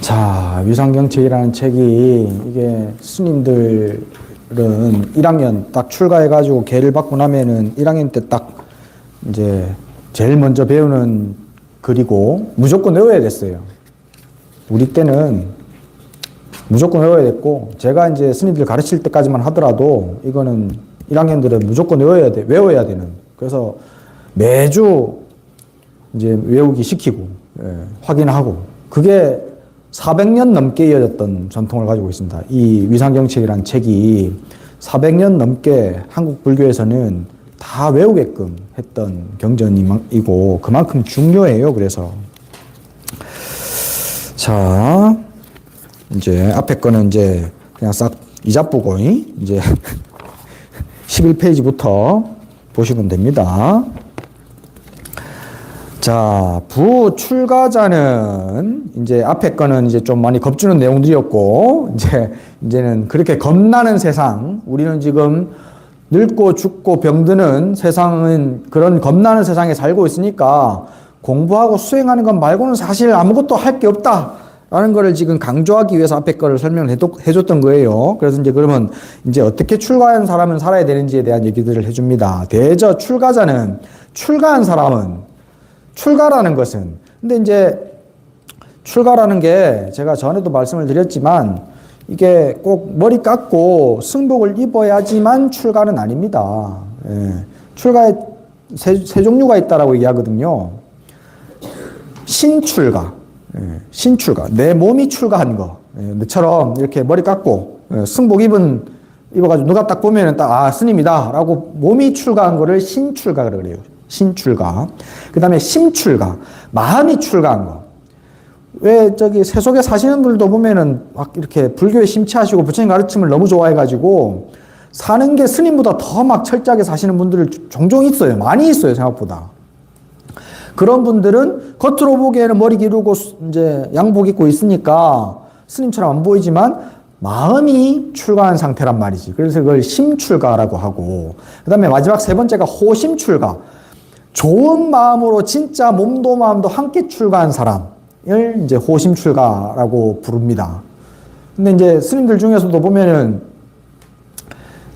자, 위상경책이라는 책이 이게 스님들은 1학년 딱 출가해가지고 계를 받고 나면은 1학년 때 딱 이제 제일 먼저 배우는 글이고 무조건 외워야 됐어요. 우리 때는 무조건 외워야 됐고, 제가 이제 스님들 가르칠 때까지만 하더라도 이거는 1학년들은 무조건 외워야 되는. 그래서 매주 이제 외우기 시키고, 확인하고, 그게 400년 넘게 이어졌던 전통을 가지고 있습니다. 이 위상경책이라는 책이 400년 넘게 한국 불교에서는 다 외우게끔 했던 경전이고, 그만큼 중요해요. 그래서. 자, 이제 앞에 거는 이제 그냥 싹 이자쁘고, 이제 11페이지부터 보시면 됩니다. 자, 부출가자는 이제 앞에 거는 이제 좀 많이 겁주는 내용들이었고, 이제는 그렇게 겁나는 세상, 우리는 지금 늙고 죽고 병드는 세상은 그런 겁나는 세상에 살고 있으니까 공부하고 수행하는 것 말고는 사실 아무것도 할 게 없다라는 거를 지금 강조하기 위해서 앞에 거를 설명을 해줬던 거예요. 그래서 이제 그러면 이제 어떻게 출가한 사람은 살아야 되는지에 대한 얘기들을 해줍니다. 대저 출가자는, 출가한 사람은, 출가라는 것은, 근데 이제 출가라는 게 제가 전에도 말씀을 드렸지만 이게 꼭 머리 깎고 승복을 입어야지만 출가는 아닙니다. 출가에 세 종류가 있다라고 얘기하거든요. 신출가, 신출가, 내 몸이 출가한 거. 너처럼 이렇게 머리 깎고 승복 입어가지고 누가 딱 보면은 딱, 아, 스님이다 라고 몸이 출가한 거를 신출가라 그래요. 신출가. 그 다음에 심출가, 마음이 출가한 거. 왜 저기 세속에 사시는 분들도 보면은 막 이렇게 불교에 심취하시고 부처님 가르침을 너무 좋아해가지고 사는 게 스님보다 더 막 철저하게 사시는 분들 종종 있어요. 많이 있어요, 생각보다. 그런 분들은 겉으로 보기에는 머리 기르고 이제 양복 입고 있으니까 스님처럼 안 보이지만 마음이 출가한 상태란 말이지. 그래서 그걸 심출가라고 하고, 그 다음에 마지막 세 번째가 호심출가. 좋은 마음으로 진짜 몸도 마음도 함께 출가한 사람을 이제 호심출가라고 부릅니다. 근데 이제 스님들 중에서도 보면은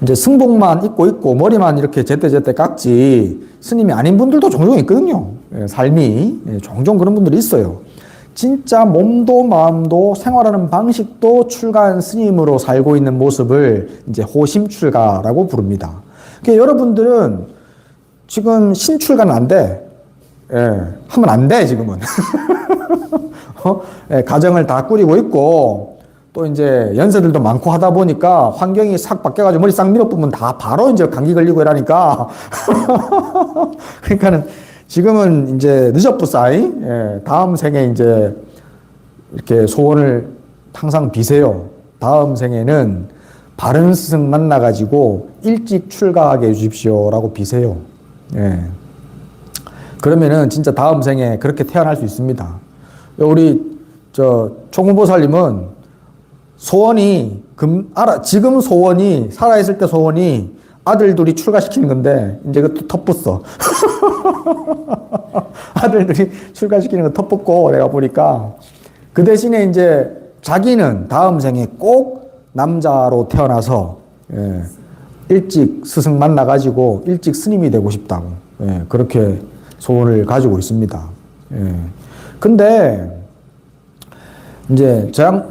이제 승복만 입고 있고 머리만 이렇게 제때제때 깎지 스님이 아닌 분들도 종종 있거든요. 삶이. 종종 그런 분들이 있어요. 진짜 몸도 마음도 생활하는 방식도 출가한 스님으로 살고 있는 모습을 이제 호심출가라고 부릅니다. 그러니까 여러분들은 지금 신출가는 안 돼. 하면 안 돼, 지금은. 가정을 다 꾸리고 있고, 또 이제 연세들도 많고 하다 보니까 환경이 싹 바뀌어가지고 머리 싹 밀어보면 다 바로 이제 감기 걸리고 이러니까. 그러니까는 지금은 이제 늦었부싸이, 다음 생에 이제 이렇게 소원을 항상 비세요. 다음 생에는 바른 스승 만나가지고 일찍 출가하게 해주십시오라고 비세요. 그러면은 진짜 다음 생에 그렇게 태어날 수 있습니다. 우리 총무보살님은 소원이 지금 소원이 살아있을 때 소원이 아들 둘이 출가시키는 건데 이제 그것도 텁붙어. 아들들이 출가시키는 거 텁붙고 내가 보니까 그 대신에 이제 자기는 다음 생에 꼭 남자로 태어나서 일찍 스승 만나가지고 일찍 스님이 되고 싶다고 그렇게 소원을 가지고 있습니다. 근데 이제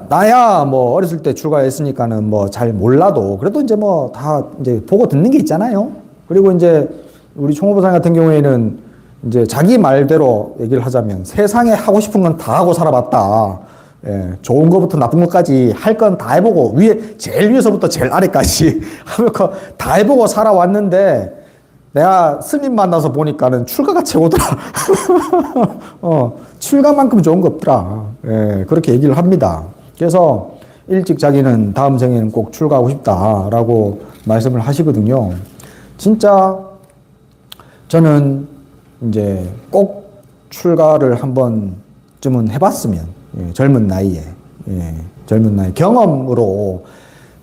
나야 뭐 어렸을 때 출가했으니까는 뭐 잘 몰라도 그래도 이제 뭐 다 이제 보고 듣는 게 있잖아요. 그리고 이제 우리 총무보살 같은 경우에는 이제 자기 말대로 얘기를 하자면 세상에 하고 싶은 건 다 하고 살아봤다. 좋은 것부터 나쁜 것까지 할 건 다 해보고 제일 위에서부터 제일 아래까지 다 해보고 살아왔는데 내가 스님 만나서 보니까는 출가가 최고더라. 출가만큼 좋은 거 없더라. 그렇게 얘기를 합니다. 그래서 일찍 자기는 다음 생에는 꼭 출가하고 싶다라고 말씀을 하시거든요. 진짜 저는 이제 꼭 출가를 한 번쯤은 해봤으면, 젊은 나이에, 경험으로.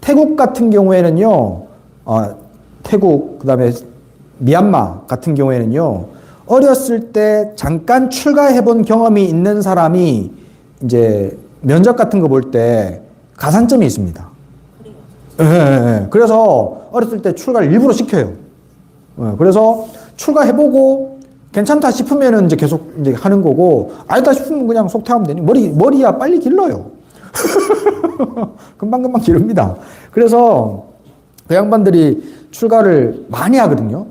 태국 같은 경우에는요, 태국, 그 다음에 미얀마 같은 경우에는요, 어렸을 때 잠깐 출가해본 경험이 있는 사람이 이제 면접 같은 거 볼 때 가산점이 있습니다. 예, 예, 예. 그래서 어렸을 때 출가를 일부러 시켜요. 예, 그래서 출가해보고 괜찮다 싶으면은 이제 계속 이제 하는 거고, 아니다 싶으면 그냥 속퇴하면 되니. 머리야 빨리 길러요. 금방금방 기릅니다. 그래서 그 양반들이 출가를 많이 하거든요.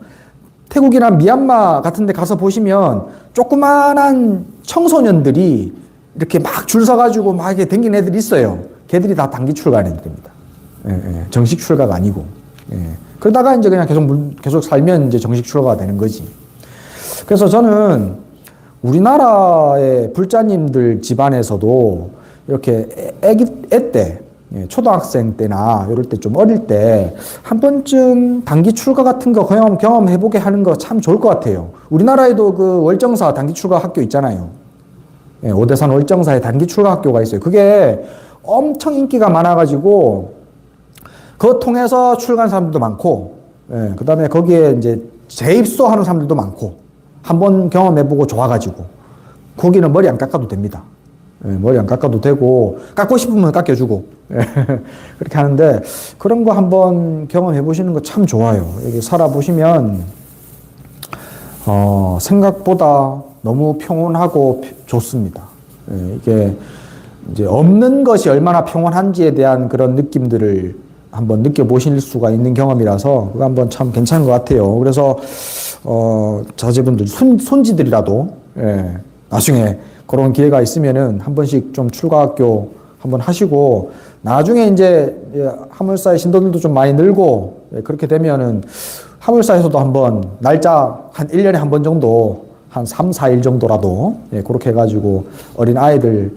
태국이나 미얀마 같은 데 가서 보시면 조그만한 청소년들이 이렇게 막 줄 서가지고 막 이렇게 댕기는 애들이 있어요. 걔들이 다 단기 출가하는 애들입니다. 예, 예. 정식 출가가 아니고. 예. 그러다가 이제 그냥 계속 살면 이제 정식 출가가 되는 거지. 그래서 저는 우리나라의 불자님들 집안에서도 이렇게 애 때, 초등학생 때나 이럴 때 좀 어릴 때 한 번쯤 단기 출가 같은 거 경험해보게 하는 거 참 좋을 것 같아요. 우리나라에도 그 월정사 단기 출가 학교 있잖아요. 오대산 월정사에 단기 출가 학교가 있어요. 그게 엄청 인기가 많아가지고 그거 통해서 출가한 사람들도 많고, 그 다음에 거기에 이제 재입소하는 사람들도 많고, 한번 경험해보고 좋아가지고, 거기는 머리 안 깎아도 됩니다. 머리 안 깎아도 되고, 깎고 싶으면 깎여주고, 그렇게 하는데, 그런 거 한번 경험해보시는 거 참 좋아요. 여기 살아보시면, 생각보다 너무 평온하고 좋습니다. 이게 이제 없는 것이 얼마나 평온한지에 대한 그런 느낌들을 한번 느껴보실 수가 있는 경험이라서 그거 한번 참 괜찮은 것 같아요. 그래서 자제분들 손지들이라도 나중에 그런 기회가 있으면은 한 번씩 좀 출가학교 한번 하시고 나중에 이제 하물사의 신도들도 좀 많이 늘고 그렇게 되면은 하물사에서도 한번 날짜 한 1년에 한 번 정도 한 3, 4일 정도라도 그렇게 해가지고 어린 아이들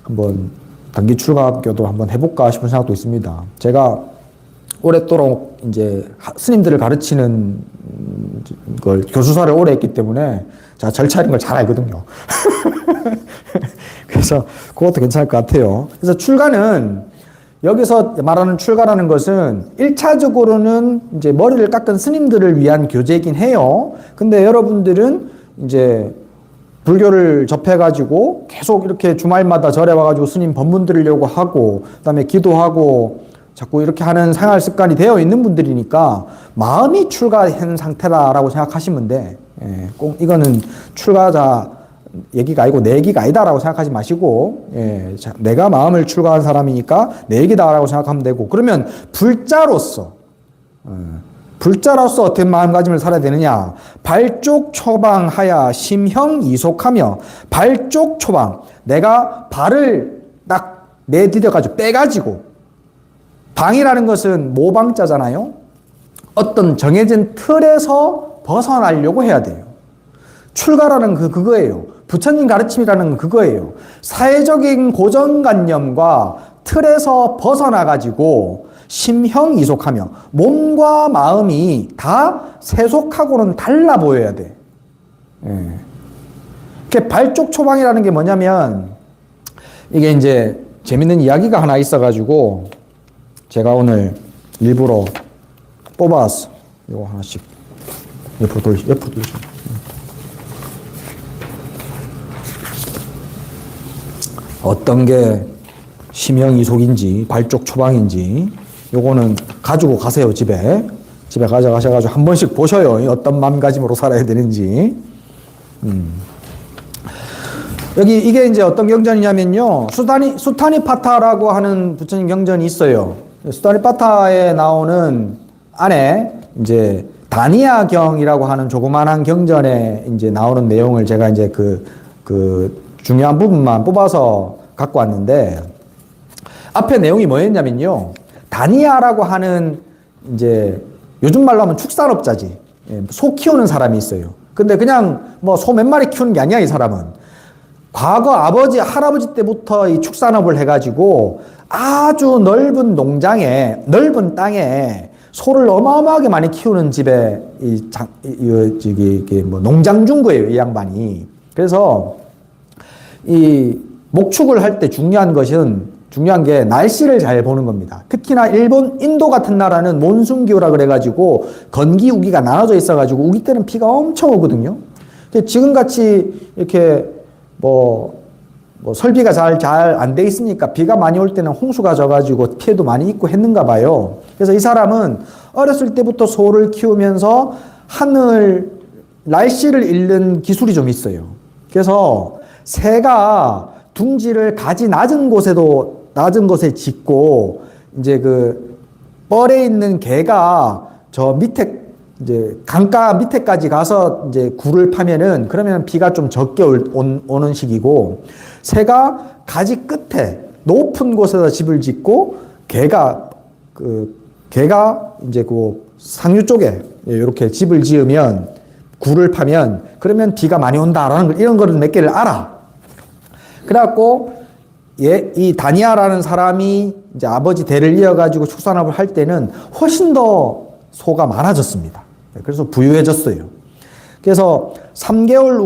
한번 단기 출가학교도 한번 해볼까 싶은 생각도 있습니다. 제가 오랫도록 이제 스님들을 가르치는 걸 교수사를 오래 했기 때문에 제가 절차 이런 걸 잘 알거든요. 그래서 그것도 괜찮을 것 같아요. 그래서 출가는 여기서 말하는 출가라는 것은 1차적으로는 이제 머리를 깎은 스님들을 위한 교제이긴 해요. 근데 여러분들은 이제 불교를 접해가지고 계속 이렇게 주말마다 절에 와가지고 스님 법문 들으려고 하고 그다음에 기도하고 자꾸 이렇게 하는 생활 습관이 되어 있는 분들이니까 마음이 출가한 상태라고 생각하시면 돼. 꼭 이거는 출가자 얘기가 아니고 내 얘기가 아니다라고 생각하지 마시고 내가 마음을 출가한 사람이니까 내 얘기다라고 생각하면 되고 그러면 불자로서 어떤 마음가짐을 살아야 되느냐. 발족 초방하야 심형 이속하며 발족 초방 내가 발을 딱 내디뎌가지고 빼가지고 방이라는 것은 모방자잖아요. 어떤 정해진 틀에서 벗어나려고 해야 돼요. 출가라는 그거예요. 부처님 가르침이라는 그거예요. 사회적인 고정관념과 틀에서 벗어나가지고 심형 이속하며 몸과 마음이 다 세속하고는 달라 보여야 돼. 발족 초방이라는 게 뭐냐면 이게 이제 재밌는 이야기가 하나 있어가지고 제가 오늘 일부러 뽑아왔어. 이거 하나씩 옆으로 돌리죠. 어떤 게 심형이속인지 발족 초방인지 요거는 가지고 가세요. 집에 가져가셔가지고 한 번씩 보셔요. 어떤 마음가짐으로 살아야 되는지. 여기 이게 이제 어떤 경전이냐면요. 수타니파타라고 하는 부처님 경전이 있어요. 수타니파타에 나오는 안에 이제 다니아경이라고 하는 조그만한 경전에 이제 나오는 내용을 제가 이제 그 중요한 부분만 뽑아서 갖고 왔는데 앞에 내용이 뭐였냐면요. 다니아라고 하는 이제 요즘 말로 하면 축산업자지. 소 키우는 사람이 있어요. 근데 그냥 뭐 소 몇 마리 키우는 게 아니야, 이 사람은. 과거 아버지, 할아버지 때부터 이 축산업을 해가지고 아주 넓은 농장에, 넓은 땅에 소를 어마어마하게 많이 키우는 집에 뭐 농장 준 거예요, 이 양반이. 그래서 이 목축을 할 때 중요한 게 날씨를 잘 보는 겁니다. 특히나 인도 같은 나라는 몬순기후라 그래가지고 건기, 우기가 나눠져 있어가지고 우기 때는 비가 엄청 오거든요. 지금같이 이렇게 뭐 뭐 설비가 잘 안 돼 있으니까 비가 많이 올 때는 홍수가 져가지고 피해도 많이 입고 했는가 봐요. 그래서 이 사람은 어렸을 때부터 소를 키우면서 날씨를 읽는 기술이 좀 있어요. 그래서 새가 둥지를 가지 낮은 곳에 짓고, 이제 그 뻘에 있는 개가 저 밑에 이제 강가 밑에까지 가서 이제 굴을 파면은, 그러면 비가 좀 적게 오는 식이고, 새가 가지 끝에 높은 곳에다 집을 짓고, 개가 이제 그 상류 쪽에 이렇게 집을 지으면, 굴을 파면, 그러면 비가 많이 온다라는 걸, 이런 거를 몇 개를 알아. 그래갖고 이 다니아라는 사람이 이제 아버지 대를 이어가지고 축산업을 할 때는 훨씬 더 소가 많아졌습니다. 그래서 부유해졌어요. 그래서 3개월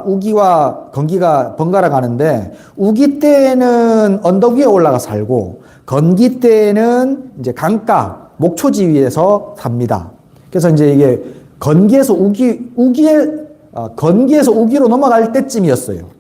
우기와 건기가 번갈아 가는데, 우기 때에는 언덕 위에 올라가 살고, 건기 때에는 이제 강가, 목초지 위에서 삽니다. 그래서 이제 이게 건기에서 우기로 넘어갈 때쯤이었어요.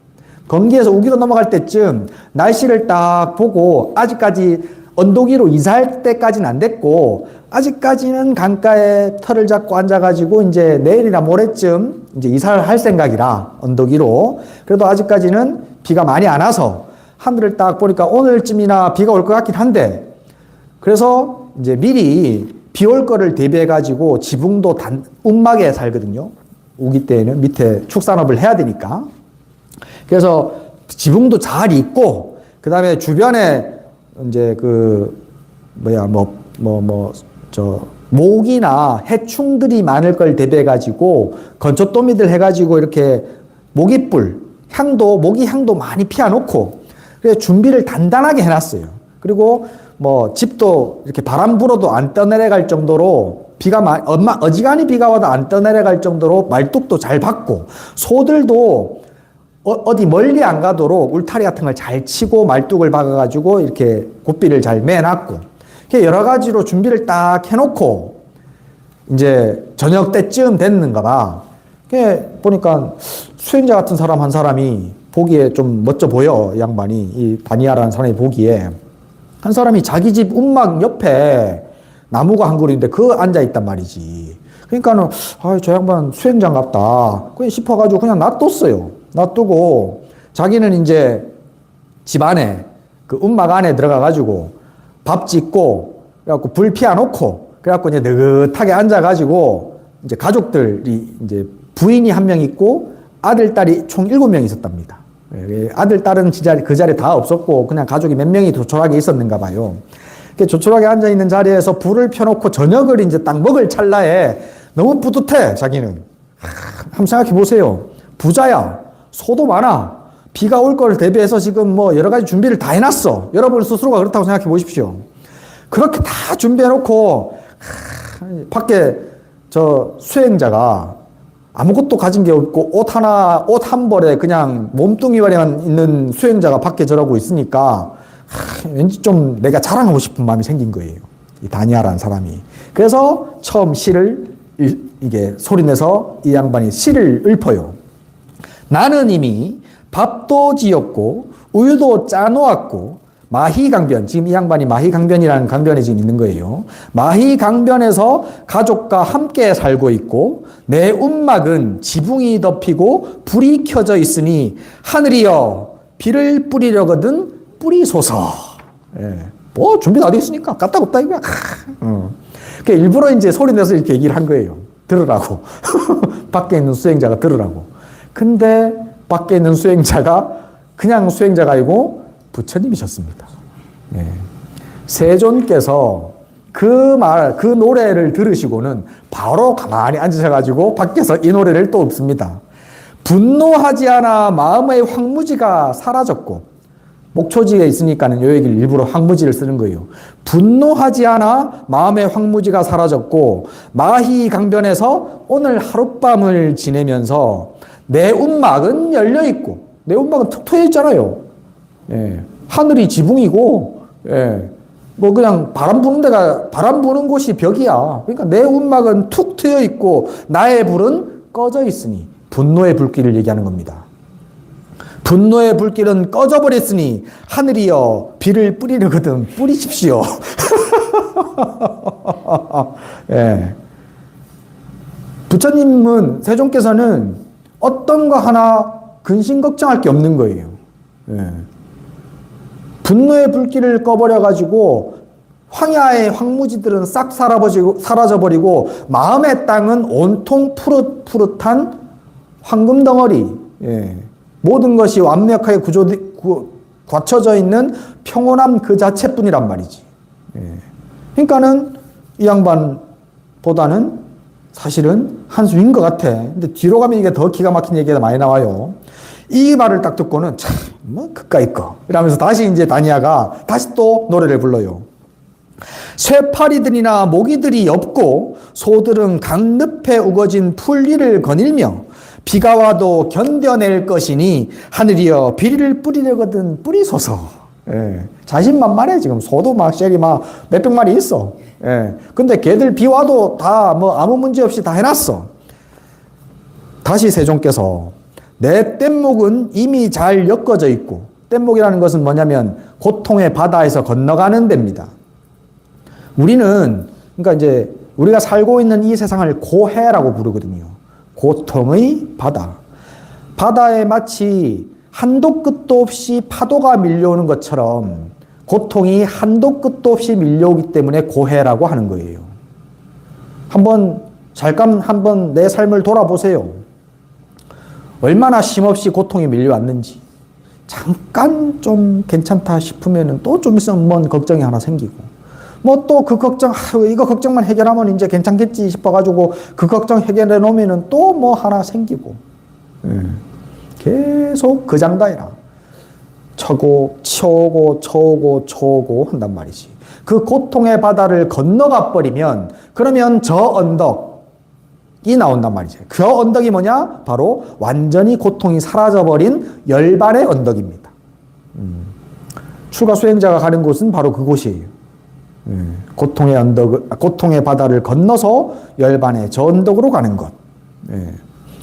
건기에서 우기로 넘어갈 때쯤 날씨를 딱 보고, 아직까지 언덕 위로 이사할 때까지는 안 됐고, 아직까지는 강가에 털을 잡고 앉아가지고 이제 내일이나 모레쯤 이제 이사를 할 생각이라, 언덕 위로. 그래도 아직까지는 비가 많이 안 와서 하늘을 딱 보니까 오늘쯤이나 비가 올 것 같긴 한데, 그래서 이제 미리 비 올 거를 대비해가지고 지붕도 움막에 살거든요. 우기 때에는 밑에 축산업을 해야 되니까. 그래서 지붕도 잘 있고, 그 다음에 주변에 이제 모기나 해충들이 많을 걸 대비해가지고 건초더미들 해가지고 이렇게 모기 향도 많이 피워놓고, 그래서 준비를 단단하게 해놨어요. 그리고 뭐 집도 이렇게 바람 불어도 안 떠내려갈 정도로, 어지간히 비가 와도 안 떠내려갈 정도로 말뚝도 잘 박고, 소들도 어디 멀리 안 가도록 울타리 같은 걸 잘 치고 말뚝을 박아가지고 이렇게 고삐를 잘 매놨고, 여러 가지로 준비를 딱 해놓고 이제 저녁 때쯤 됐는가 봐. 보니까 수행자 같은 사람 한 사람이 보기에 좀 멋져 보여. 이 양반이, 이 다니아라는 사람이 보기에. 한 사람이 자기 집 움막 옆에 나무가 한 그루인데 그 앉아 있단 말이지. 그러니까는 저 양반 수행장 같다 그냥 싶어가지고 그냥 놔뒀어요. 놔두고 자기는 이제 집 안에 그 움막 안에 들어가가지고 밥 짓고, 그래갖고 불 피워놓고, 그래갖고 이제 느긋하게 앉아가지고 이제 가족들이, 이제 부인이 한 명 있고 아들, 딸이 총 7명 있었답니다. 아들, 딸은 그 자리에 다 없었고 그냥 가족이 몇 명이 조촐하게 있었는가 봐요. 조촐하게 앉아있는 자리에서 불을 펴놓고 저녁을 이제 딱 먹을 찰나에 너무 뿌듯해, 자기는. 한번 생각해 보세요. 부자야. 소도 많아. 비가 올 걸 대비해서 지금 뭐 여러 가지 준비를 다 해놨어. 여러분 스스로가 그렇다고 생각해 보십시오. 그렇게 다 준비해놓고, 밖에 저 수행자가 아무것도 가진 게 없고 옷 한 벌에 그냥 몸뚱이만 있는 수행자가 밖에 저러고 있으니까 왠지 좀 내가 자랑하고 싶은 마음이 생긴 거예요. 이 다니아라는 사람이. 그래서 처음 이게 소리내서 이 양반이 시를 읊어요. 나는 이미 밥도 지었고 우유도 짜놓았고 마희강변, 지금 이 양반이 마희강변이라는 강변에 지금 있는 거예요. 마희강변에서 가족과 함께 살고 있고 내 움막은 지붕이 덮이고 불이 켜져 있으니 하늘이여 비를 뿌리려거든 뿌리소서. 뭐 준비 다 돼 있으니까 까딱없다 이거야. 그러니까 일부러 이제 소리 내서 이렇게 얘기를 한 거예요. 들으라고. 밖에 있는 수행자가 들으라고. 근데 밖에 있는 수행자가 그냥 수행자가 아니고 부처님이셨습니다. 세존께서 그 노래를 들으시고는 바로 가만히 앉으셔가지고 밖에서 이 노래를 또 읊습니다. 분노하지 않아 마음의 황무지가 사라졌고, 목초지에 있으니까는 요 얘기를 일부러 황무지를 쓰는 거예요. 분노하지 않아 마음의 황무지가 사라졌고, 마희강변에서 오늘 하룻밤을 지내면서 내 움막은 열려있고, 내 움막은 툭 트여 있잖아요. 하늘이 지붕이고, 뭐 그냥 바람 부는 곳이 벽이야. 그러니까 내 움막은 툭 트여 있고 나의 불은 꺼져 있으니, 분노의 불길을 얘기하는 겁니다. 분노의 불길은 꺼져버렸으니 하늘이여 비를 뿌리려거든 뿌리십시오. 예. 부처님은 세존께서는 어떤 거 하나 근심 걱정할 게 없는 거예요. 예. 분노의 불길을 꺼버려가지고 황야의 황무지들은 싹 사라져버리고 마음의 땅은 온통 푸릇푸릇한 황금 덩어리. 예. 모든 것이 완벽하게 갖춰져 있는 평온함 그 자체뿐이란 말이지. 예. 그러니까는 이 양반보다는 사실은 한수인 것 같아. 근데 뒤로 가면 이게 더 기가 막힌 얘기가 많이 나와요. 이 말을 딱 듣고는 참, 뭐, 그까이 거. 이러면서 다시 이제 다니아가 다시 또 노래를 불러요. 쇠파리들이나 모기들이 없고 소들은 강늪에 우거진 풀리를 거닐며 비가 와도 견뎌낼 것이니 하늘이여 비를 뿌리려거든 뿌리소서. 예. 자신만만해. 지금 소도 막 쉘이 막 몇백 마리 있어. 예. 근데 걔들 비 와도 다 뭐 아무 문제 없이 다 해놨어. 다시 세종께서 내 뗏목은 이미 잘 엮어져 있고, 뗏목이라는 것은 뭐냐면 고통의 바다에서 건너가는 데입니다. 우리는 그러니까 이제 우리가 살고 있는 이 세상을 고해라고 부르거든요. 고통의 바다. 바다에 마치 한도 끝도 없이 파도가 밀려오는 것처럼 고통이 한도 끝도 없이 밀려오기 때문에 고해라고 하는 거예요. 잠깐 한번 내 삶을 돌아보세요. 얼마나 쉼없이 고통이 밀려왔는지. 잠깐 좀 괜찮다 싶으면 또 좀 있으면 뭔 걱정이 하나 생기고, 뭐 또 그 걱정, 이거 걱정만 해결하면 이제 괜찮겠지 싶어가지고 그 걱정 해결해 놓으면 또 뭐 하나 생기고. 계속 그 장다이라. 쳐오고 한단 말이지. 그 고통의 바다를 건너가 버리면 그러면 저 언덕이 나온단 말이죠. 그 언덕이 뭐냐? 바로 완전히 고통이 사라져버린 열반의 언덕입니다. 출가 수행자가 가는 곳은 바로 그곳이에요. 고통의 바다를 건너서 열반의 저 언덕으로 가는 것.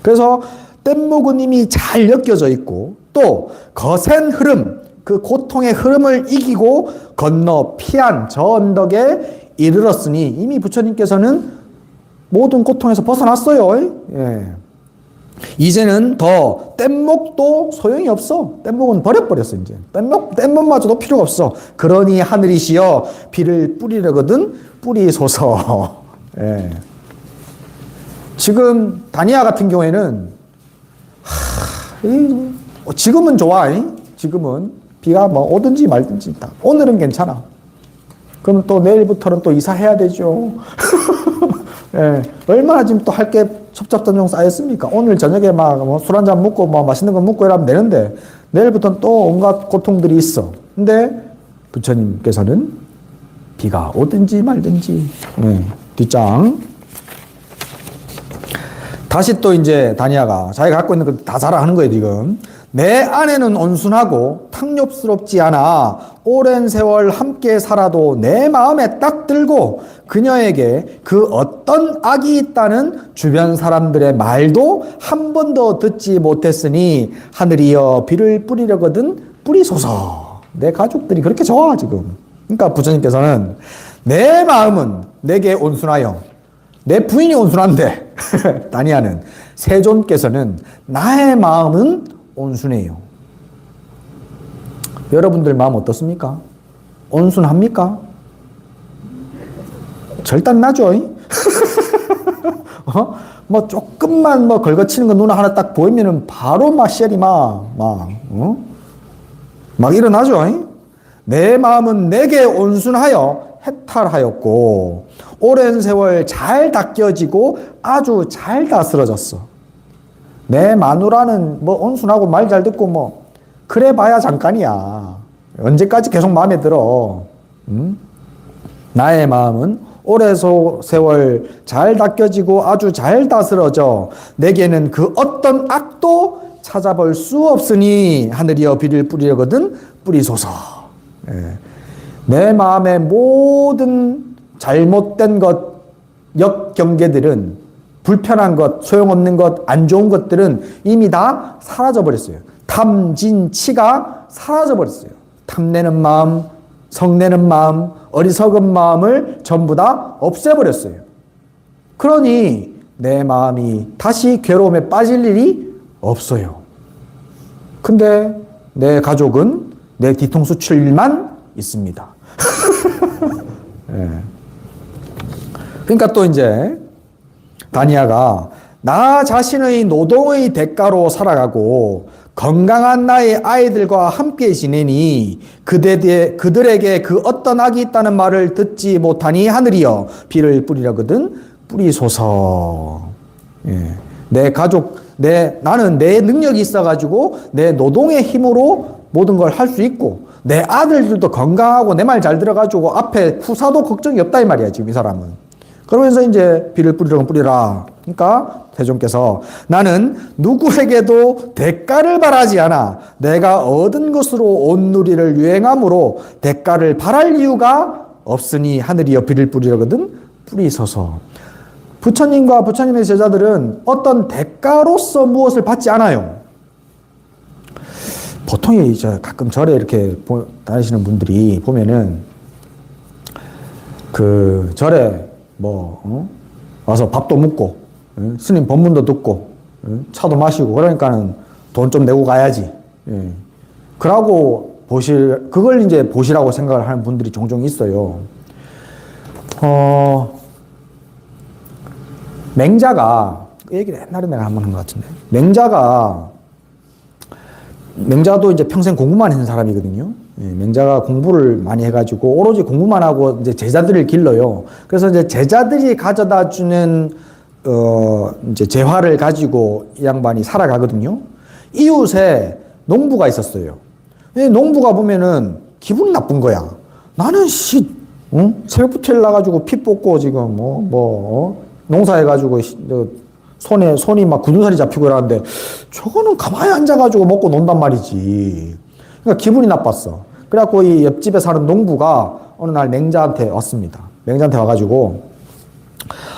그래서 뗏목은 이미 잘 엮여져 있고, 또 거센 흐름, 그 고통의 흐름을 이기고 건너 피한 저 언덕에 이르렀으니 이미 부처님께서는 모든 고통에서 벗어났어요. 예. 이제는 더 뗏목도 소용이 없어. 뗏목은 버려버렸어. 이제 뗏목마저도 필요가 없어. 그러니 하늘이시여 비를 뿌리려거든 뿌리소서. 예. 지금 다니아 같은 경우에는 지금은 좋아. 지금은 비가 뭐 오든지 말든지 다. 오늘은 괜찮아. 그럼 또 내일부터는 또 이사해야 되죠. 예, 얼마나 지금 또 할 게 첩첩전정 쌓였습니까? 오늘 저녁에 막 술 한잔 먹고 뭐 맛있는 거 먹고 이러면 되는데 내일부터는 또 온갖 고통들이 있어. 근데 부처님께서는 비가 오든지 말든지. 뒷장. 다시 또 이제 다니아가 자기가 갖고 있는 걸 다 자랑하는 거예요, 지금. 내 아내는 온순하고 탕욕스럽지 않아 오랜 세월 함께 살아도 내 마음에 딱 들고 그녀에게 그 어떤 악이 있다는 주변 사람들의 말도 한 번도 듣지 못했으니 하늘이여 비를 뿌리려거든 뿌리소서. 내 가족들이 그렇게 좋아, 지금. 그러니까 부처님께서는 내 마음은 내게 온순하여, 내 부인이 온순한데 다니아는 세존께서는 나의 마음은 온순해요. 여러분들 마음 어떻습니까? 온순합니까? 절단나죠? 뭐 조금만 뭐 걸거치는 거 눈에 하나 딱 보이면은 바로 막 쉘이 막 일어나죠? 내 마음은 내게 온순하여 해탈하였고 오랜 세월 잘 닦여지고 아주 잘 다스러졌어. 내 마누라는 뭐 온순하고 말 잘 듣고 뭐 그래 봐야 잠깐이야. 언제까지 계속 마음에 들어. 나의 마음은 오랜 세월 잘 닦여지고 아주 잘 다스러져 내게는 그 어떤 악도 찾아볼 수 없으니 하늘이여 비를 뿌리려거든 뿌리소서. 내 마음의 모든 잘못된 것, 역경계들은, 불편한 것, 소용없는 것, 안 좋은 것들은 이미 다 사라져 버렸어요. 다 탐진치가 사라져 버렸어요. 탐내는 마음, 성내는 마음, 어리석은 마음을 전부 다 없애버렸어요. 그러니 내 마음이 다시 괴로움에 빠질 일이 없어요. 근데 내 가족은 내 뒤통수 칠 일만 있습니다. 네. 그러니까 또 이제 다니아가 나 자신의 노동의 대가로 살아가고 건강한 나의 아이들과 함께 지내니 그들에게 그 어떤 악이 있다는 말을 듣지 못하니 하늘이여 비를 뿌리려거든 뿌리소서. 예. 내 가족, 나는 내 능력이 있어가지고 내 노동의 힘으로 모든 걸 할 수 있고 내 아들들도 건강하고 내 말 잘 들어가지고 앞에 후사도 걱정이 없다 이 말이야 지금 이 사람은. 그러면서 이제 비를 뿌리려면 뿌리라. 그러니까 태종께서 나는 누구에게도 대가를 바라지 않아 내가 얻은 것으로 온 누리를 유행함으로 대가를 바랄 이유가 없으니 하늘이여 비를 뿌리려거든 뿌리소서. 부처님과 부처님의 제자들은 어떤 대가로서 무엇을 받지 않아요. 보통 가끔 절에 이렇게 다니시는 분들이 보면은 그 절에 와서 밥도 먹고 스님 법문도 듣고 차도 마시고 그러니까는 돈 좀 내고 가야지. 그러고 그걸 이제 보시라고 생각을 하는 분들이 종종 있어요. 맹자가 그 얘기를 옛날에 내가 한번 한 것 같은데 맹자도 이제 평생 공부만 했는 사람이거든요. 맹자가 공부를 많이 해가지고 오로지 공부만 하고 이제 제자들을 길러요. 그래서 이제 제자들이 가져다 주는 이제 재화를 가지고 이 양반이 살아가거든요. 이웃에 농부가 있었어요. 농부가 보면은 기분 나쁜 거야. 나는 새벽부터 일어나가지고 피 뽑고 지금 농사해가지고 손이 막 굳은살이 잡히고 이러는데 저거는 가만히 앉아가지고 먹고 논단 말이지. 그러니까 기분이 나빴어. 그래갖고 이 옆집에 사는 농부가 어느 날 맹자한테 왔습니다. 맹자한테 와가지고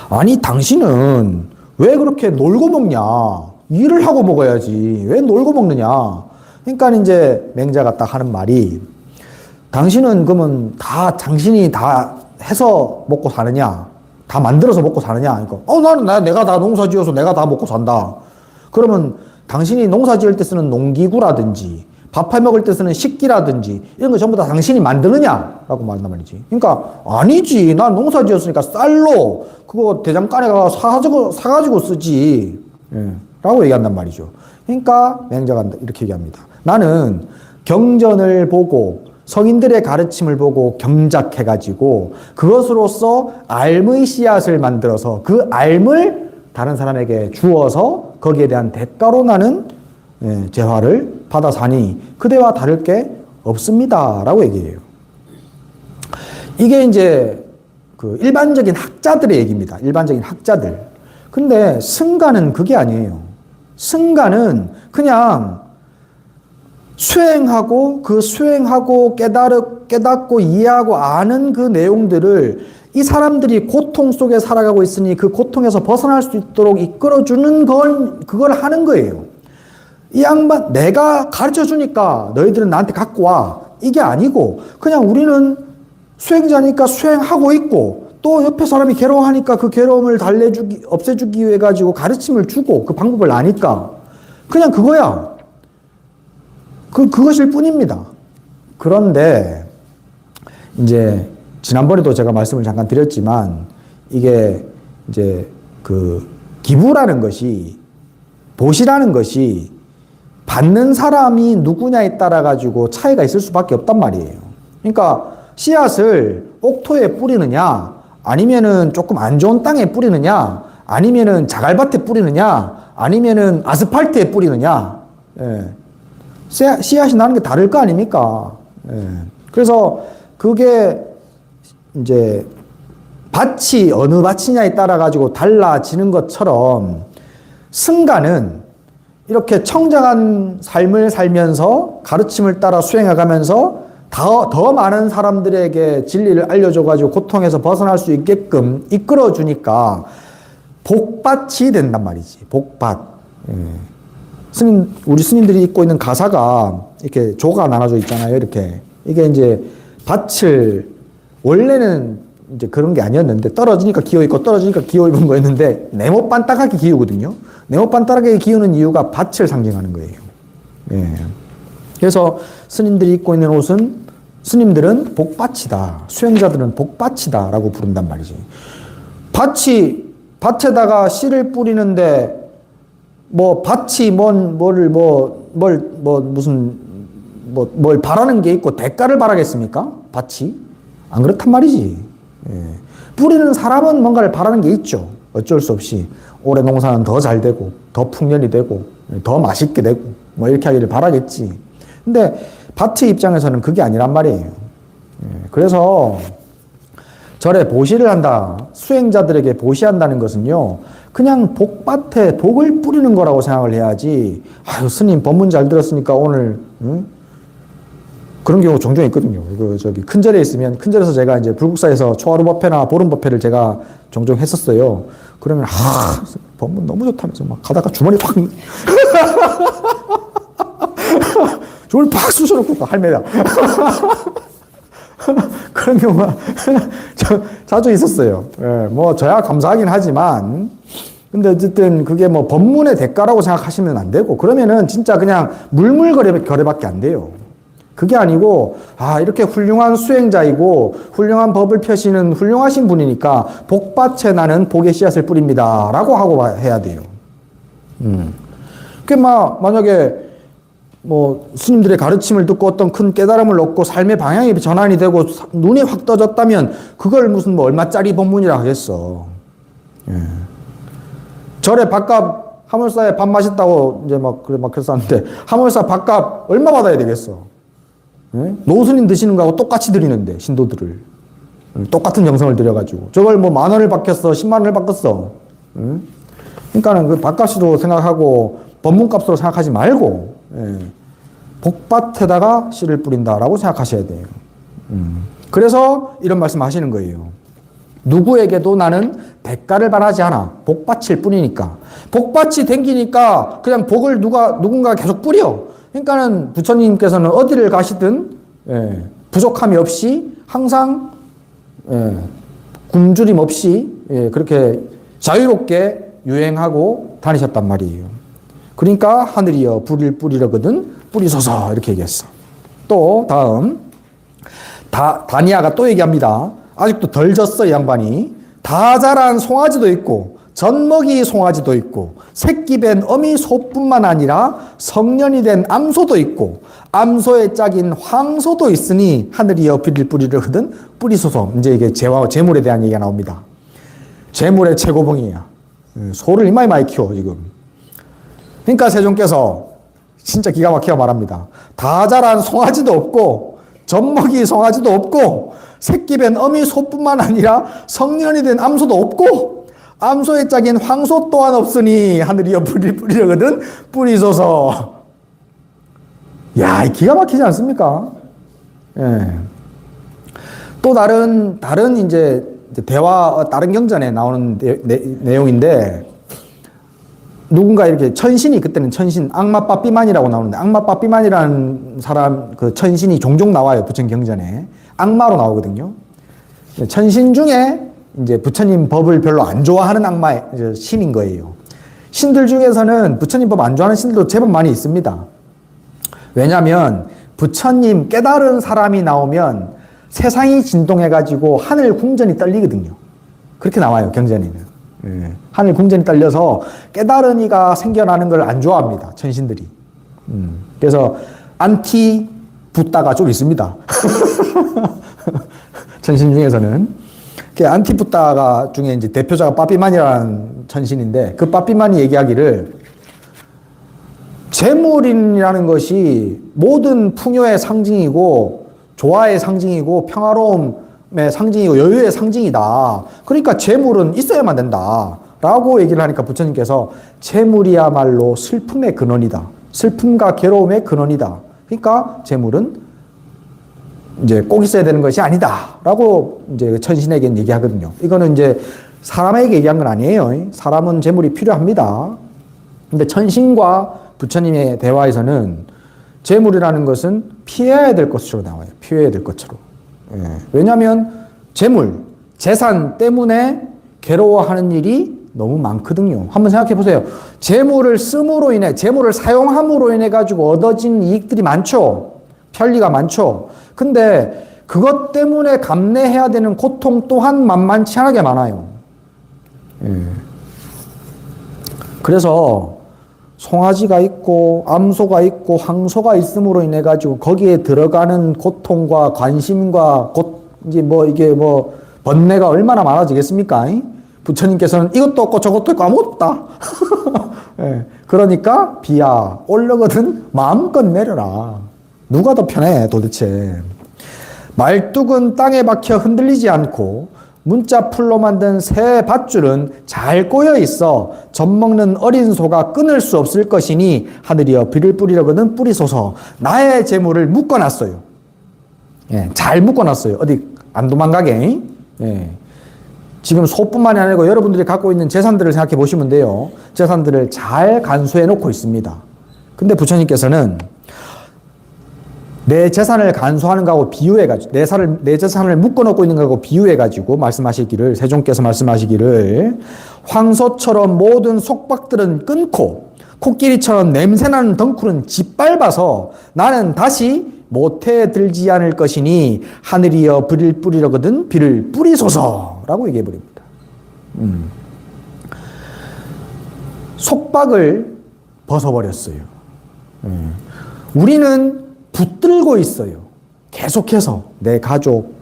아니 당신은 왜 그렇게 놀고 먹냐? 일을 하고 먹어야지. 왜 놀고 먹느냐? 그러니까 이제 맹자가 딱 하는 말이 당신은 그러면 당신이 다 해서 먹고 사느냐? 다 만들어서 먹고 사느냐? 그러니까 내가 다 농사 지어서 내가 다 먹고 산다. 그러면 당신이 농사 지을 때 쓰는 농기구라든지 밥해 먹을 때 쓰는 식기라든지 이런 거 전부 다 당신이 만드느냐? 라고 말한단 말이지. 그러니까 아니지. 난 농사 지었으니까 쌀로 그거 대장간에 가서 사가지고 쓰지. 라고 얘기한단 말이죠. 그러니까 맹자가 이렇게 얘기합니다. 나는 경전을 보고 성인들의 가르침을 보고 경작해가지고 그것으로서 알의 씨앗을 만들어서 그 알을 다른 사람에게 주어서 거기에 대한 대가로 나는 재화를 받아 사니 그대와 다를 게 없습니다. 라고 얘기해요. 이게 이제 그 일반적인 학자들의 얘기입니다. 일반적인 학자들. 근데 승가는 그게 아니에요. 승가는 그냥 수행하고 깨닫고 이해하고 아는 그 내용들을 이 사람들이 고통 속에 살아가고 있으니 그 고통에서 벗어날 수 있도록 이끌어주는 그걸 하는 거예요. 이 양반, 내가 가르쳐 주니까 너희들은 나한테 갖고 와. 이게 아니고, 그냥 우리는 수행자니까 수행하고 있고, 또 옆에 사람이 괴로워하니까 그 괴로움을 없애주기 위해 가지고 가르침을 주고, 그 방법을 아니까. 그냥 그거야. 그것일 뿐입니다. 그런데, 이제, 지난번에도 제가 말씀을 잠깐 드렸지만, 이게, 이제, 기부라는 것이, 보시라는 것이, 받는 사람이 누구냐에 따라 가지고 차이가 있을 수밖에 없단 말이에요. 그러니까 씨앗을 옥토에 뿌리느냐, 아니면은 조금 안 좋은 땅에 뿌리느냐, 아니면은 자갈밭에 뿌리느냐, 아니면은 아스팔트에 뿌리느냐, 씨앗이 나는 게 다를 거 아닙니까? 그래서 그게 이제 밭이 어느 밭이냐에 따라 가지고 달라지는 것처럼 승가는 이렇게 청정한 삶을 살면서 가르침을 따라 수행해가면서 더 많은 사람들에게 진리를 알려줘가지고 고통에서 벗어날 수 있게끔 이끌어주니까 복밭이 된단 말이지. 복밭. 우리 스님들이 입고 있는 가사가 이렇게 조가 나눠져 있잖아요. 이렇게. 이게 이제 밭을, 원래는 이제 그런 게 아니었는데, 떨어지니까 기어 입고 떨어지니까 기어 입은 거였는데, 네모 반딱하게 기우거든요. 네모 반딱하게 기우는 이유가 밭을 상징하는 거예요. 예. 그래서 스님들이 입고 있는 옷은, 스님들은 복밭이다. 수행자들은 복밭이다. 라고 부른단 말이지. 밭에다가 씨를 뿌리는데, 뭘 바라는 게 있고 대가를 바라겠습니까? 밭이? 안 그렇단 말이지. 예. 뿌리는 사람은 뭔가를 바라는 게 있죠. 어쩔 수 없이. 올해 농사는 더 잘 되고, 더 풍년이 되고, 더 맛있게 되고, 뭐 이렇게 하기를 바라겠지. 근데 밭의 입장에서는 그게 아니란 말이에요. 예. 그래서 절에 보시를 한다. 수행자들에게 보시한다는 것은요, 그냥 복밭에 복을 뿌리는 거라고 생각을 해야지, 아유, 스님 법문 잘 들었으니까 오늘, 응? 그런 경우 종종 있거든요. 큰 절에 있으면, 큰 절에서 제가 이제 불국사에서 초하루법회나 보름법회를 제가 종종 했었어요. 그러면, 법문 너무 좋다면서 막 가다가 주머니 확, 주머니 팍 쑤셔놓고 할매다. 그런 경우가 자주 있었어요. 예, 뭐, 저야 감사하긴 하지만, 근데 어쨌든 그게 뭐 법문의 대가라고 생각하시면 안 되고, 그러면은 진짜 그냥 물물거래밖에 안 돼요. 그게 아니고, 이렇게 훌륭한 수행자이고, 훌륭한 법을 펴시는 훌륭하신 분이니까, 복밭에 나는 복의 씨앗을 뿌립니다. 라고 하고 해야 돼요. 만약에, 스님들의 가르침을 듣고 어떤 큰 깨달음을 얻고 삶의 방향이 전환이 되고 눈이 확 떠졌다면 그걸 무슨 얼마짜리 법문이라 하겠어. 예. 절에 밥값, 하물사에 밥 맛있다고 이제 그랬었는데, 하물사 밥값 얼마 받아야 되겠어? 예? 노스님 드시는 거하고 똑같이 드리는데, 신도들을. 똑같은 정성을 들여가지고. 저걸 10,000원을 받겠어, 100,000원을 받겠어. 예? 그러니까는 그 밥값으로 생각하고, 법문값으로 생각하지 말고, 예. 복밭에다가 씨를 뿌린다라고 생각하셔야 돼요. 그래서 이런 말씀 하시는 거예요. 누구에게도 나는 대가를 바라지 않아. 복밭일 뿐이니까. 복밭이 댕기니까 그냥 복을 누군가 계속 뿌려. 그러니까는 부처님께서는 어디를 가시든, 예, 부족함이 없이 항상, 예, 굶주림 없이, 예, 그렇게 자유롭게 유행하고 다니셨단 말이에요. 그러니까 하늘이여 불을 뿌리려거든 뿌리소서 이렇게 얘기했어. 또 다음 다니아가 또 얘기합니다. 아직도 덜 졌어 이 양반이. 다 자란 송아지도 있고 젖먹이 송아지도 있고 새끼 밴 어미 소뿐만 아니라 성년이 된 암소도 있고 암소의 짝인 황소도 있으니 하늘이여 불을 뿌리려거든 뿌리소서. 이제 이게 재물에 대한 얘기가 나옵니다. 재물의 최고봉이야. 소를 이마에 많이 키워 지금. 그러니까 세종께서 진짜 기가 막히게 말합니다. 다 자란 송아지도 없고 젖먹이 송아지도 없고 새끼 밴 어미 소뿐만 아니라 성년이 된 암소도 없고 암소의 짝인 황소 또한 없으니 하늘이여 불을 뿌리려거든 뿌리소서. 야, 기가 막히지 않습니까? 예. 또 다른 이제 다른 경전에 나오는 내용인데, 누군가 이렇게 그때는 천신, 악마빠삐만이라고 나오는데, 악마빠삐만이라는 사람, 그 천신이 종종 나와요, 부처님 경전에. 악마로 나오거든요. 천신 중에 이제 부처님 법을 별로 안 좋아하는 신인 거예요. 신들 중에서는 부처님 법 안 좋아하는 신들도 제법 많이 있습니다. 왜냐하면 부처님 깨달은 사람이 나오면 세상이 진동해가지고 하늘 궁전이 떨리거든요. 그렇게 나와요, 경전에는. 하늘 궁전이 떨려서 깨달은 이가 생겨나는 걸 안 좋아합니다, 천신들이. 그래서 안티 붓다가 좀 있습니다. 천신 중에서는. 안티 붓다가 중에 이제 대표자가 빠삐만이라는 천신인데, 그 빠삐만이 얘기하기를 재물이라는 것이 모든 풍요의 상징이고 조화의 상징이고 평화로움의 상징이고 여유의 상징이다. 그러니까 재물은 있어야만 된다. 라고 얘기를 하니까 부처님께서 재물이야말로 슬픔의 근원이다. 슬픔과 괴로움의 근원이다. 그러니까 재물은 이제 꼭 있어야 되는 것이 아니다. 라고 이제 천신에게 얘기하거든요. 이거는 이제 사람에게 얘기한 건 아니에요. 사람은 재물이 필요합니다. 근데 천신과 부처님의 대화에서는 재물이라는 것은 피해야 될 것으로 나와요. 피해야 될 것으로. 예. 왜냐하면 재물, 재산 때문에 괴로워하는 일이 너무 많거든요. 한번 생각해 보세요. 재물을 씀으로 인해, 재물을 사용함으로 인해 가지고 얻어진 이익들이 많죠. 편리가 많죠. 근데 그것 때문에 감내해야 되는 고통 또한 만만치 않게 많아요. 예. 그래서 송아지가 있고 암소가 있고 황소가 있음으로 인해 가지고 거기에 들어가는 고통과 관심과 이제 이게 번뇌가 얼마나 많아지겠습니까? 부처님께서는 이것도 없고 저것도 있고 아무것도 없다. 예. 그러니까 비야 올려거든 마음껏 내려라. 누가 더 편해 도대체. 말뚝은 땅에 박혀 흔들리지 않고 문자 풀로 만든 새 밧줄은 잘 꼬여 있어 젖먹는 어린 소가 끊을 수 없을 것이니 하늘이여 비를 뿌리려거든 뿌리소서. 나의 재물을 묶어놨어요. 예, 잘 묶어놨어요. 어디 안 도망가게. 예. 지금 소뿐만이 아니고 여러분들이 갖고 있는 재산들을 생각해 보시면 돼요. 재산들을 잘 간수해 놓고 있습니다. 근데 부처님께서는 내 재산을 간수하는 거하고 비유해가지고, 내 재산을 묶어놓고 있는 거하고 비유해가지고 말씀하시기를, 세종께서 말씀하시기를, 황소처럼 모든 속박들은 끊고, 코끼리처럼 냄새나는 덩굴은 짓밟아서 나는 다시 모태에 들지 않을 것이니 하늘이여 비를 뿌리려거든 비를 뿌리소서 라고 얘기해 버립니다. 속박을 벗어버렸어요. 우리는 붙들고 있어요. 계속해서 내 가족,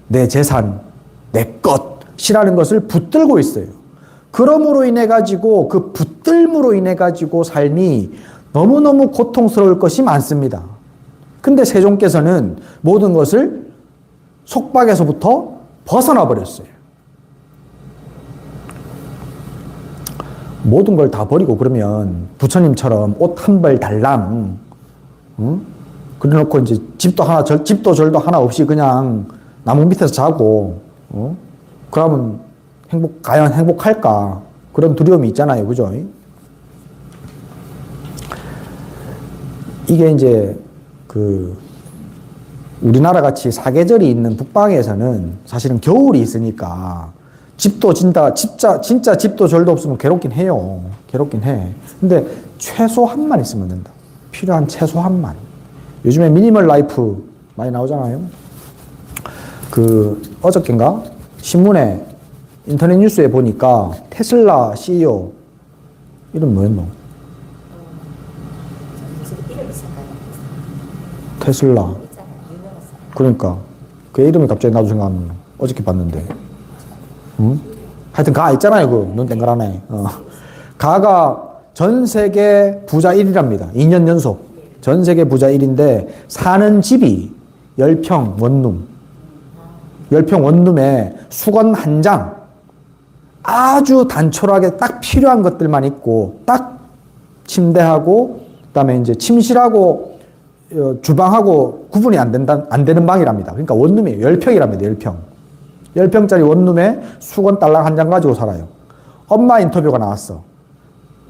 내 재산, 내 것이라는 것을 붙들고 있어요. 그러므로 인해 가지고 그 붙들므로 인해 가지고 삶이 너무너무 고통스러울 것이 많습니다. 근데 세종께서는 모든 것을 속박에서부터 벗어나 버렸어요. 모든 걸 다 버리고 그러면 부처님처럼 옷 한 벌 달랑, 응? 그래놓고 이제 집도 절도 하나 없이 그냥 나무 밑에서 자고, 그러면 과연 행복할까? 그런 두려움이 있잖아요. 그죠? 이게 이제 우리나라 같이 사계절이 있는 북방에서는 사실은 겨울이 있으니까 진짜 집도 절도 없으면 괴롭긴 해요. 괴롭긴 해. 근데 최소한만 있으면 된다. 필요한 최소한만. 요즘에 미니멀 라이프 많이 나오잖아요. 어저께인가? 신문에, 인터넷 뉴스에 보니까 테슬라 CEO, 이름 뭐였노? 테슬라. 그러니까. 그 이름이 갑자기 나도 생각 안 나네. 어저께 봤는데. 응? 하여튼 가 있잖아요. 눈 땡그라네. 가가 전 세계 부자 1위랍니다. 2년 연속. 전 세계 부자 1인데 사는 집이 10평 원룸. 10평 원룸에 수건 한 장. 아주 단촐하게 딱 필요한 것들만 있고 딱 침대하고 그다음에 이제 침실하고 주방하고 구분이 안 되는 방이랍니다. 그러니까 원룸이에요. 10평이랍니다. 10평. 10평짜리 원룸에 수건 딸랑 한 장 가지고 살아요. 엄마 인터뷰가 나왔어.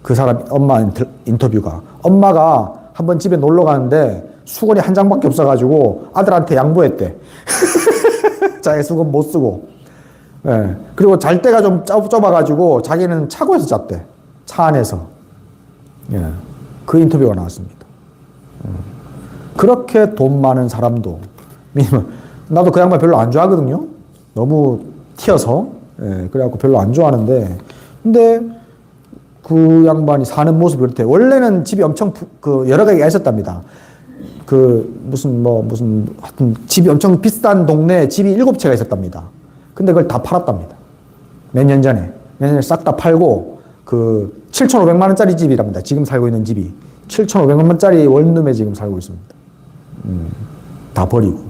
그 사람 엄마 인터뷰가. 엄마가 한번 집에 놀러 가는데 수건이 한 장밖에 없어가지고 아들한테 양보했대. 자기 수건 못 쓰고. 예. 그리고 잘 때가 좀 좁아가지고 자기는 차고에서 잤대. 차 안에서. 예. 그 인터뷰가 나왔습니다. 그렇게 돈 많은 사람도, 나도 그 양반 별로 안 좋아하거든요. 너무 튀어서. 예. 그래갖고 별로 안 좋아하는데, 근데 그 양반이 사는 모습이 그렇대. 원래는 집이 엄청 여러 개가 있었답니다. 하여튼 집이 엄청 비싼 동네에 집이 7채가 있었답니다. 근데 그걸 다 팔았답니다. 몇 년 전에 싹 다 팔고 7,500만 원짜리 집이랍니다. 지금 살고 있는 집이 7,500만 원짜리 원룸에 지금 살고 있습니다. 다 버리고.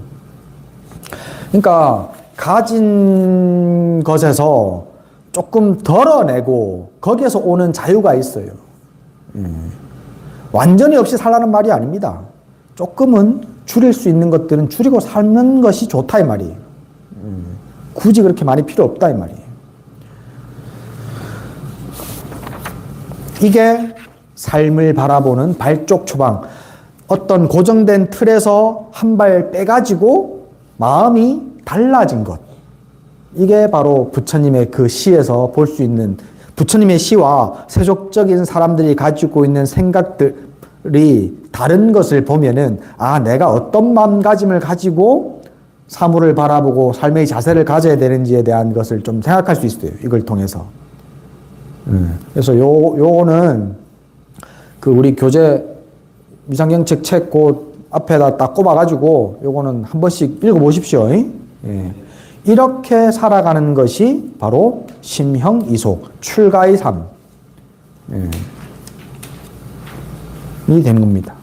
그러니까 가진 것에서 조금 덜어내고 거기에서 오는 자유가 있어요. 완전히 없이 살라는 말이 아닙니다. 조금은 줄일 수 있는 것들은 줄이고 사는 것이 좋다 이 말이에요. 굳이 그렇게 많이 필요 없다 이 말이에요. 이게 삶을 바라보는 발쪽 초방. 어떤 고정된 틀에서 한 발 빼가지고 마음이 달라진 것. 이게 바로 부처님의 그 시에서 볼 수 있는, 부처님의 시와 세속적인 사람들이 가지고 있는 생각들이 다른 것을 보면은, 아, 내가 어떤 마음가짐을 가지고 사물을 바라보고 삶의 자세를 가져야 되는지에 대한 것을 좀 생각할 수 있어요. 이걸 통해서. 그래서 요거는 그 우리 교재 미상경책 책 그 앞에다 딱 꼽아가지고 요거는 한 번씩 읽어보십시오. 예. 이렇게 살아가는 것이 바로 심형이속, 출가의 삶. 이 되는 겁니다.